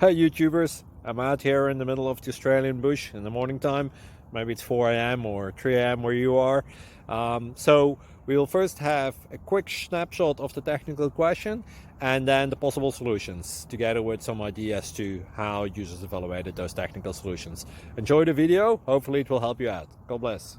Hey YouTubers, I'm out here in the middle of the Australian bush in the morning time. Maybe it's 4 a.m. or 3 a.m. where you are. So we'll first have a quick snapshot of the technical question and then the possible solutions, together with some ideas to how users evaluated those technical solutions. Enjoy the video, hopefully it will help you out. God bless.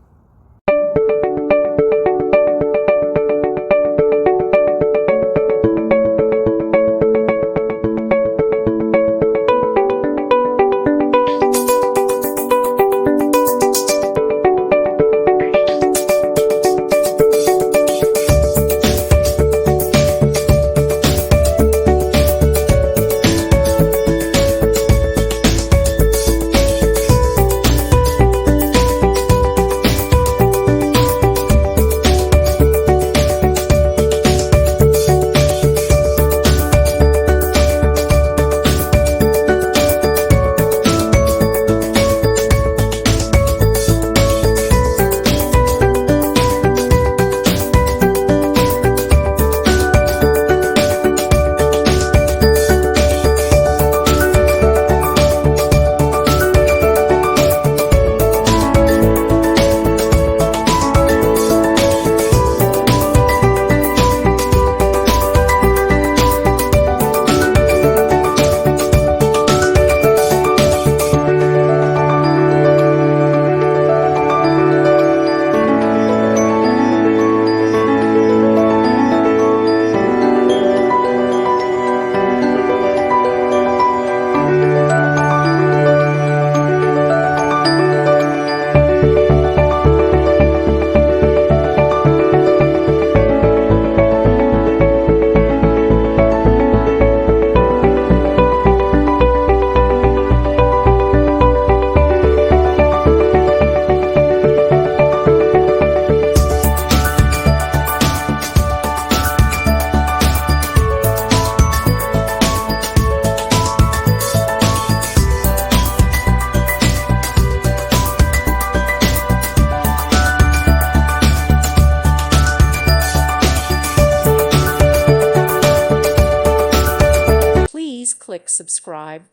Please click subscribe.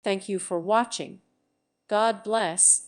Thank you for watching. God bless.